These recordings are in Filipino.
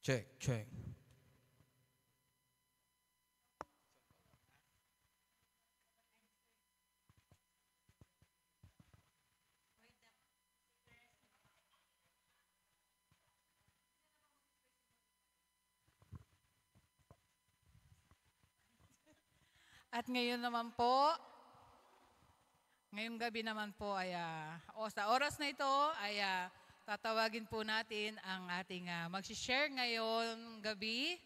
Check, check. At ngayon naman po, ngayong gabi naman po ay, sa oras na ito ay tatawagin po natin ang ating mag-share ngayon gabi.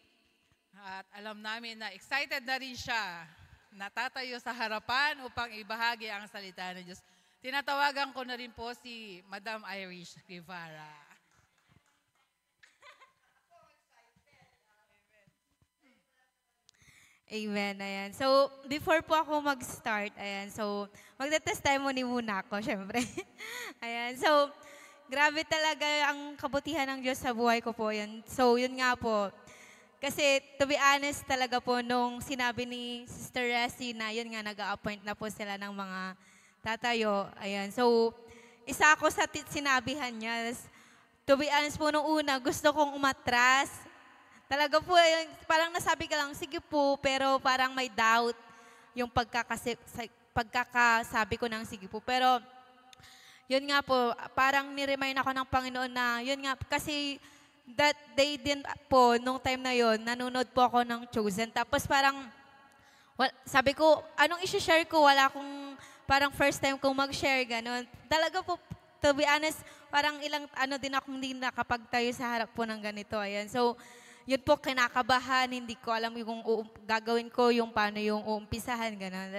At alam namin na excited na rin siya, natatayo sa harapan upang ibahagi ang salita ng Diyos. Tinatawagan ko na rin po si Madam Irish Guevara. Amen, ayan. So, before po ako mag-start, ayan, so, magte-testimony muna ako, syempre. Ayan, so, grabe talaga ang kabutihan ng Diyos sa buhay ko po, yun. So, yun nga po. Kasi, to be honest talaga po, nung sinabi ni Sister Ressie na, yun nga, nag-a-appoint na po sila ng mga tatayo, ayan. So, isa ako sa sinabihan niya. To be honest po, nung una, gusto kong umatras. Talaga po, yung, parang nasabi ka lang, sige po, pero parang may doubt yung pagkakasabi ko ng sige po. Pero, yun nga po, parang niremind ako ng Panginoon na, yun nga, kasi that day din po, nung time na yun, nanonood po ako ng Chosen. Tapos parang, sabi ko, anong isi-share ko? Wala akong, parang first time kong mag-share, gano'n. Talaga po, to be honest, parang ilang din akong hindi nakapagtayo sa harap po ng ganito. Ayan. So, yun po, kinakabahan, hindi ko alam yung gagawin ko, yung paano yung uumpisahan, gano'n.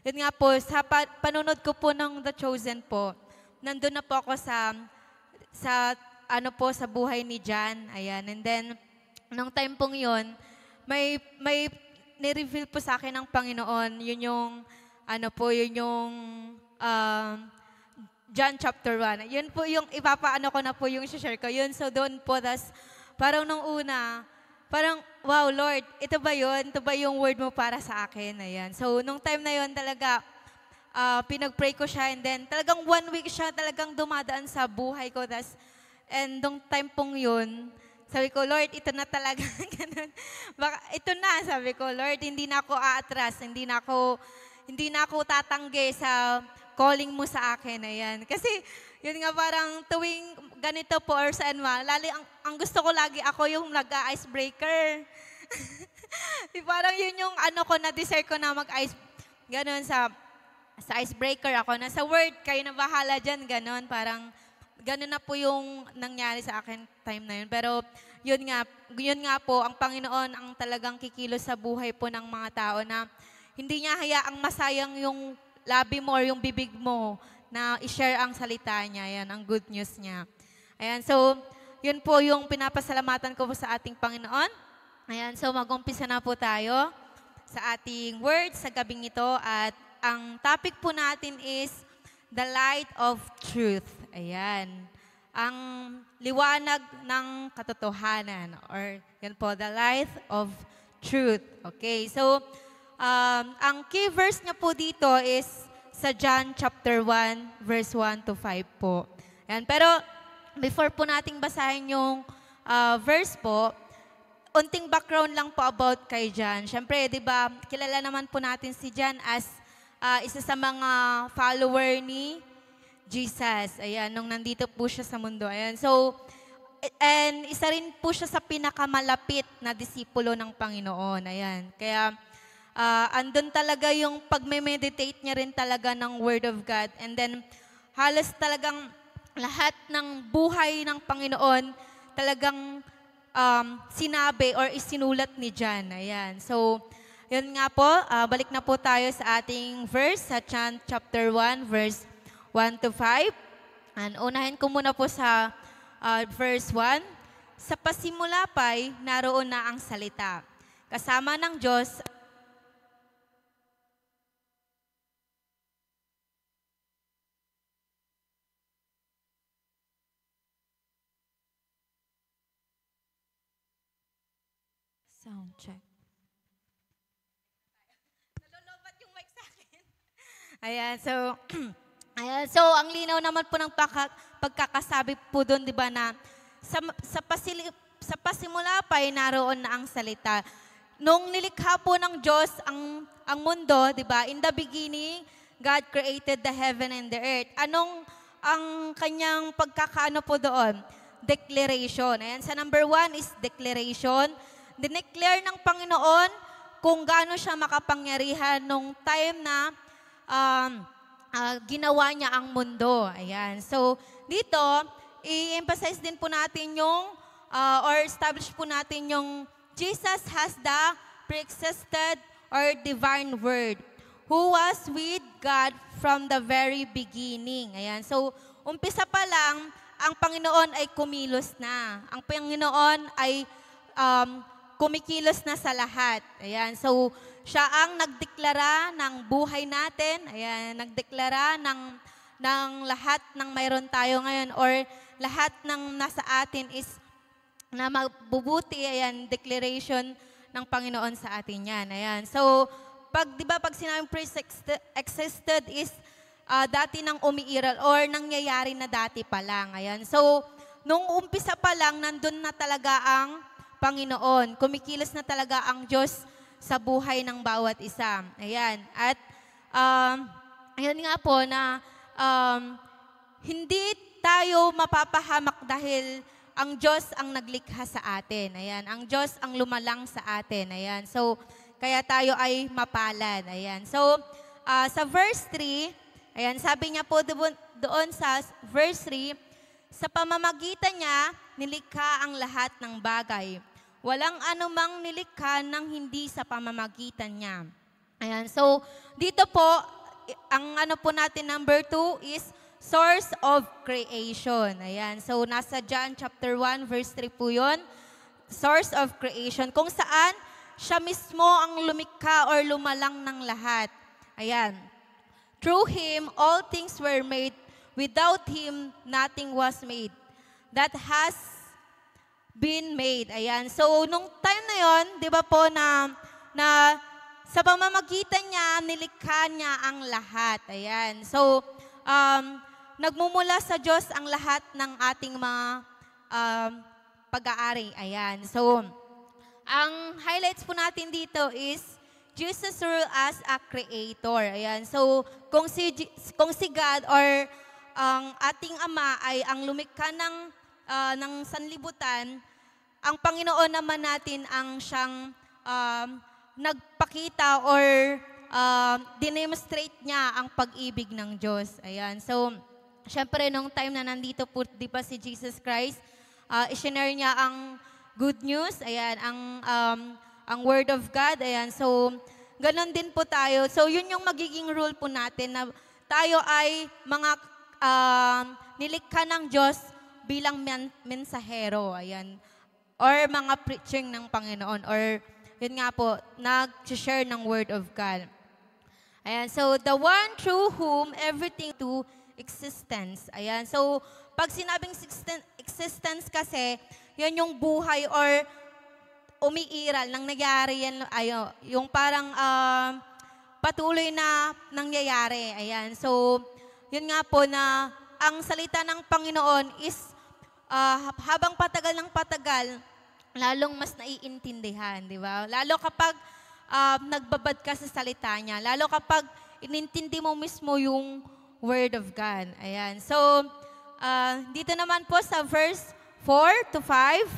Yun nga po, sa panunod ko po ng The Chosen po, nandun na po ako sa sa buhay ni John, ayan. And then, nung time pong yun, may ni-reveal po sa akin ng Panginoon, yun yung, John chapter 1. Yun po yung, ipapaano ko na po yung share ko. Yun, so doon po, tas, parang nung una, parang, wow, Lord, ito ba yun? Ito ba yung word mo para sa akin? Ayan. So, nung time na yun talaga, pinag-pray ko siya and then talagang 1 week siya talagang dumadaan sa buhay ko. And nung time pong yun, sabi ko, Lord, ito na talaga. Baka, ito na, sabi ko, Lord, hindi na ako aatras, hindi na ako tatanggi sa calling mo sa akin. Ayan. Kasi, yun nga parang tuwing ganito po or saan lali ang gusto ko lagi ako yung nag-icebreaker. Parang yun yung ko na-desire ko na mag-ice, ganun sa icebreaker ako. Na sa word, kayo na bahala dyan, ganun. Parang ganun na po yung nangyari sa akin time na yun. Pero yun nga po, ang Panginoon ang talagang kikilos sa buhay po ng mga tao na hindi niya hayaang masayang yung labi mo or yung bibig mo na i-share ang salita niya. Yan, ang good news niya. Ayan, so, yun po yung pinapasalamatan ko po sa ating Panginoon. Ayan, so mag-umpisa na po tayo sa ating words sa gabing ito. At ang topic po natin is the light of truth. Ayan, ang liwanag ng katotohanan. Or, yan po, the light of truth. Okay, so, ang key verse niya po dito is sa John chapter 1, verse 1 to 5 po. Ayan. Pero before po nating basahin yung verse po, unting background lang po about kay John. Siyempre, di ba, kilala naman po natin si John as isa sa mga follower ni Jesus. Ayan, nung nandito po siya sa mundo. Ayan. So, and isa rin po siya sa pinakamalapit na disipulo ng Panginoon. Ayan. Kaya, andun talaga yung pagme-meditate niya rin talaga ng Word of God. And then, halos talagang lahat ng buhay ng Panginoon talagang sinabi or isinulat ni John. Ayan. So, yun nga po, balik na po tayo sa ating verse, sa John chapter 1, verse 1 to 5. And unahin ko muna po sa verse 1. Sa pasimula pa'y naroon na ang salita. Kasama ng Diyos, sound check. Nalolobat yung mic sa akin. Ayan, so, ayan, so ang linaw naman po ng pagkakasabi po doon, di ba, na sa pasimula pa ay naroon na ang salita. Nung nilikha po ng Diyos ang mundo, di ba? In the beginning, God created the heaven and the earth. Anong ang kanyang pagkakaano po doon? Declaration. Ayan, sa number 1 is declaration. Dineclare ng Panginoon kung gaano siya makapangyarihan nung time na ginawa niya ang mundo. Ayan. So, dito, i-emphasize din po natin yung, or establish po natin yung Jesus has the pre-existed or divine word who was with God from the very beginning. Ayan. So, umpisa pa lang, ang Panginoon ay kumilos na. Ang Panginoon ay kumikilos na sa lahat. Ayan. So, siya ang nagdeklara ng buhay natin. Ayan. Nagdeklara ng lahat ng mayroon tayo ngayon or lahat ng nasa atin is na mabubuti. Ayan. Declaration ng Panginoon sa atin yan. Ayan. So, pag sinabing pre-existed is dati nang umiiral or nangyayari na dati pa lang. Ayan. So, nung umpisa pa lang, nandun na talaga ang Panginoon. Kumikilos na talaga ang Diyos sa buhay ng bawat isa. Ayan. At, ayan nga po na hindi tayo mapapahamak dahil ang Diyos ang naglikha sa atin. Ayan. Ang Diyos ang lumalang sa atin. Ayan. So, kaya tayo ay mapalad. Ayan. So, sa verse 3, ayan, sabi niya po doon sa verse 3, sa pamamagitan niya, nilikha ang lahat ng bagay. Walang anumang nilikha nang hindi sa pamamagitan niya. Ayan. So, dito po, ang ano po natin, number 2 is source of creation. Ayan. So, nasa John chapter 1, verse 3 po yun. Source of creation. Kung saan, siya mismo ang lumikha or lumalang ng lahat. Ayan. Through Him, all things were made. Without Him, nothing was made. That has been made. Ayan. So, nung time na yon, di ba po na sa pamamagitan niya, nilikha niya ang lahat. Ayan. So, nagmumula sa Diyos ang lahat ng ating mga pag-aari. Ayan. So, ang highlights po natin dito is Jesus rule as a creator. Ayan. So, kung si God or ang ating Ama ay ang lumikha ng sanlibutan, ang Panginoon naman natin ang siyang nagpakita or dinemonstrate niya ang pag-ibig ng Diyos. Ayan. So, syempre, nung time na nandito po, di ba si Jesus Christ, i-share niya ang good news, ayan, ang Word of God, ayan. So, ganon din po tayo. So, yun yung magiging rule po natin na tayo ay mga nilikha ng Diyos bilang mensahero, ayan. Or mga preaching ng Panginoon. Or, yun nga po, nag-share ng Word of God. Ayan. So, the one through whom everything to existence. Ayan. So, pag sinabing existence kasi, yan yung buhay or umiiral, nang nangyari yan, yung parang patuloy na nangyayari. Ayan. So, yun nga po na ang salita ng Panginoon is habang patagal ng patagal, lalong mas naiintindihan, di ba? Lalo kapag nagbabad ka sa salita niya, lalo kapag inintindi mo mismo yung Word of God. Ayan. So, dito naman po sa verse 4 to 5.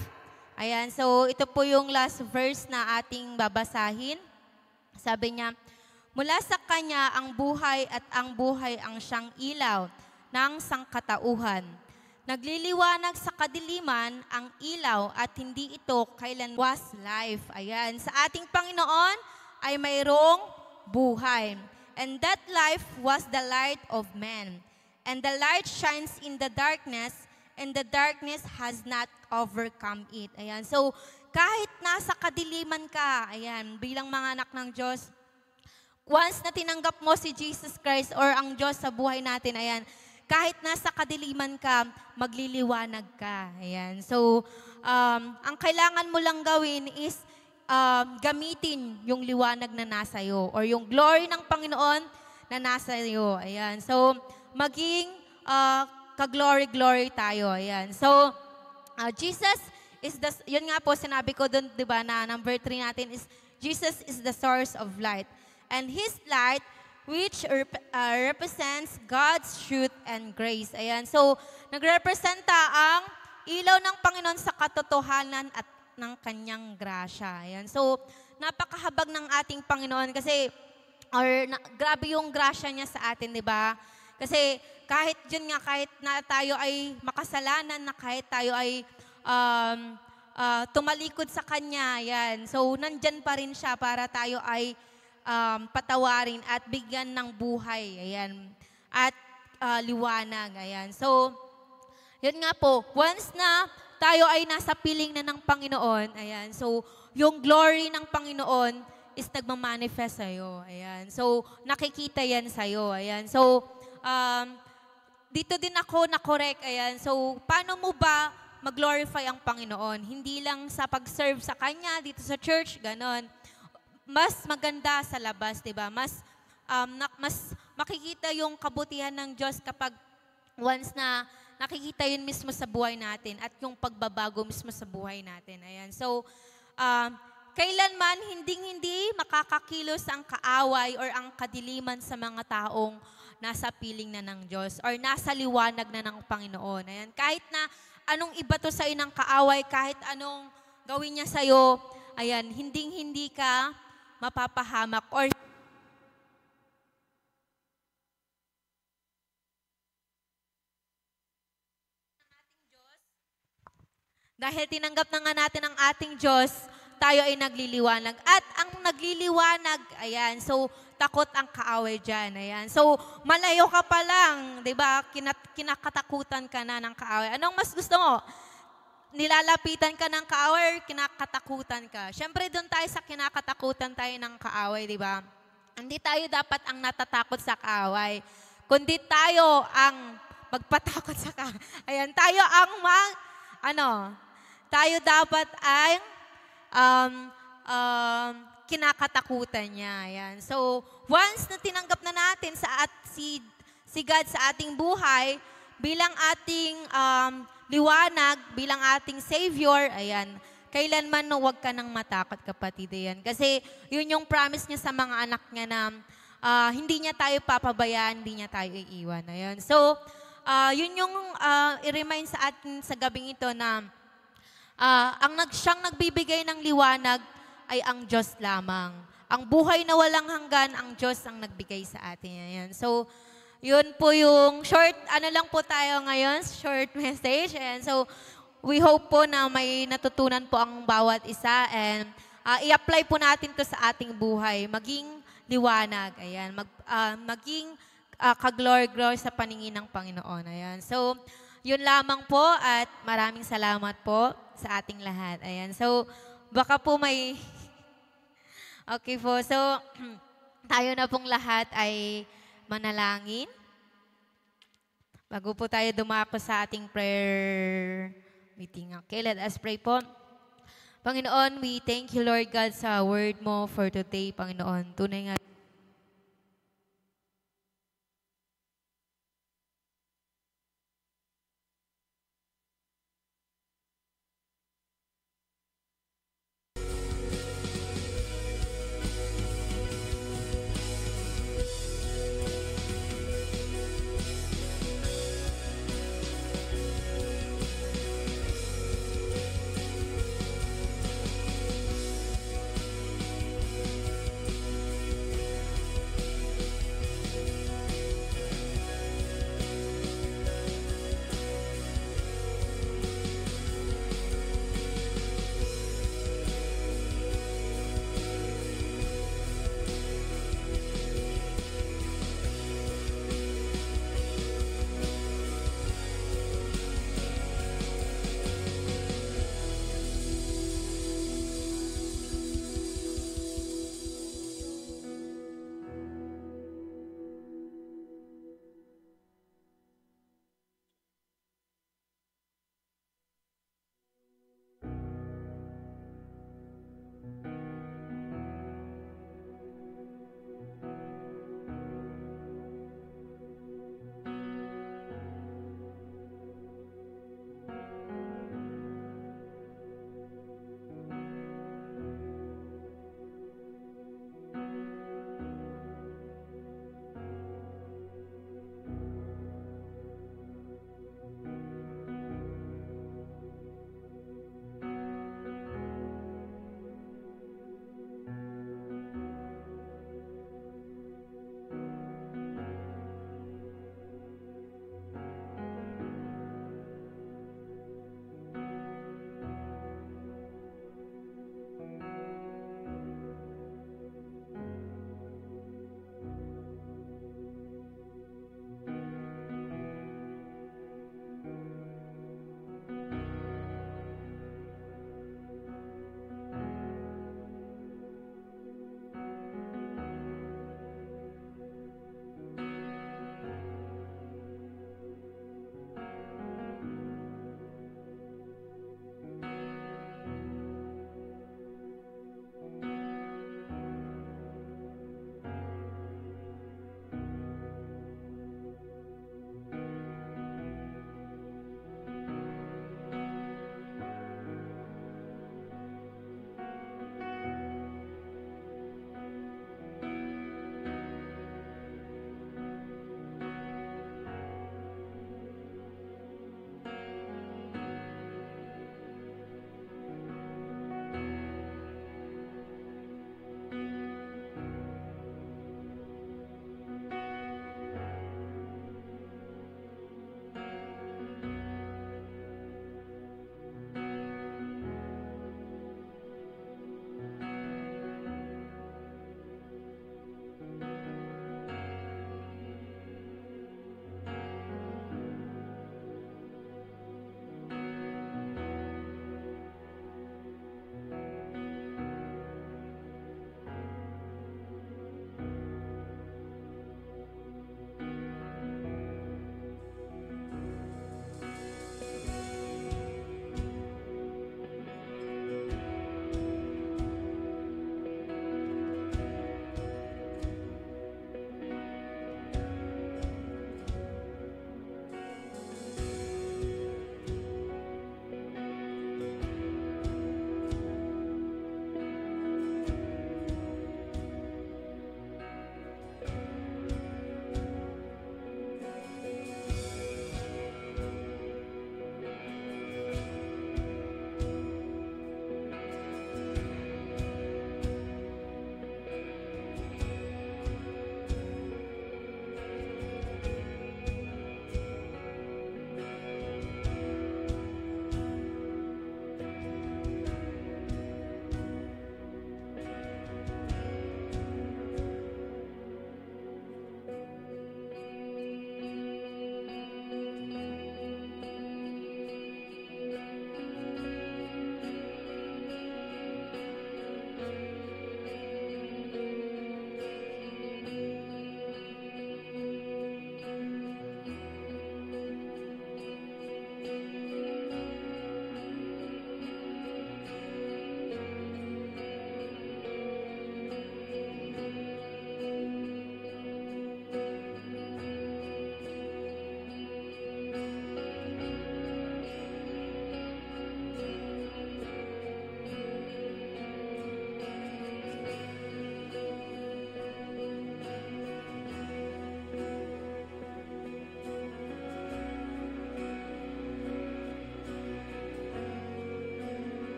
Ayan, so ito po yung last verse na ating babasahin. Sabi niya, mula sa Kanya ang buhay at ang buhay ang siyang ilaw ng sangkatauhan. Nagliliwanag sa kadiliman ang ilaw at hindi ito kailan was life. Ayan, sa ating Panginoon ay mayroong buhay. And that life was the light of man. And the light shines in the darkness, and the darkness has not overcome it. Ayan. So, kahit nasa kadiliman ka, ayan, bilang mga anak ng Diyos, once na tinanggap mo si Jesus Christ or ang Diyos sa buhay natin, ayan, kahit nasa kadiliman ka, magliliwanag ka. Ayan. So, ang kailangan mo lang gawin is gamitin yung liwanag na nasa iyo or yung glory ng Panginoon na nasa iyo. Ayan. So, maging ka-glory-glory tayo. Ayan. So, Jesus yun nga po, sinabi ko doon, di ba, na number 3 natin is, Jesus is the source of light. And His light, which represents God's truth and grace. Ayan, so, nagrepresenta ang ilaw ng Panginoon sa katotohanan at ng kanyang grasya. Ayan, so, napakahabag ng ating Panginoon kasi, grabe yung grasya niya sa atin, di ba? Kasi, kahit yun nga, kahit na tayo ay makasalanan, na kahit tayo ay tumalikod sa Kanya, yan. So, nandyan pa rin siya para tayo ay patawarin at bigyan ng buhay, ayan. At liwanag, ayan. So, yun nga po, once na tayo ay nasa piling na ng Panginoon, ayan. So, yung glory ng Panginoon is nagmamanifest sa'yo, ayan. So, nakikita yan sa'yo, ayan. So, dito din ako na-correct, ayan. So, paano mo ba mag-glorify ang Panginoon? Hindi lang sa pag-serve sa Kanya, dito sa church, ganon. Mas maganda sa labas, di ba? Mas makikita yung kabutihan ng Diyos kapag once na nakikita yun mismo sa buhay natin at yung pagbabago mismo sa buhay natin. Ayan. So, kailanman hindi makakakilos ang kaaway or ang kadiliman sa mga taong nasa piling na ng Diyos or nasa liwanag na ng Panginoon. Ayan. Kahit na anong iba to sa'yo ng kaaway, kahit anong gawin niya sa'yo, ayan, hindi ka mapapahamak or dahil tinanggap na nga natin ang ating Diyos, tayo ay nagliliwanag. At ang nagliliwanag, ayan, so takot ang kaaway dyan, ayan. So malayo ka pa lang, di ba, kinakatakutan ka na ng kaaway. Anong mas gusto mo? Nilalapitan ka ng kaaway, kinakatakutan ka. Siyempre, doon tayo sa kinakatakutan tayo ng kaaway, di ba? Hindi tayo dapat ang natatakot sa kaaway, kundi tayo ang magpatakot sa kaaway. Ayan, tayo ang tayo dapat ay kinakatakutan niya. Ayan. So, once na tinanggap na natin si God sa ating buhay, bilang ating liwanag, bilang ating Savior, ayan, kailanman huwag ka nang matakot, kapatid. Ayan. Kasi yun yung promise niya sa mga anak niya na hindi niya tayo papabayaan, hindi niya tayo iiwan. Ayan. So, yun yung i-remind sa atin sa gabing ito na siyang nagbibigay ng liwanag ay ang Diyos lamang. Ang buhay na walang hanggan, ang Diyos ang nagbigay sa atin. Ayan. So, yun po yung short, lang po tayo ngayon, short message. And so, we hope po na may natutunan po ang bawat isa and i-apply po natin to sa ating buhay. Maging liwanag, ayan. Maging ka-glory sa paningin ng Panginoon. Ayan. So, yun lamang po at maraming salamat po sa ating lahat. Ayan. So, baka po may... Okay po. So, tayo na pong lahat ay manalangin. Bago po tayo dumako sa ating prayer meeting. Okay, let us pray po. Panginoon, we thank you, Lord God, sa word mo for today, Panginoon. Tunay nga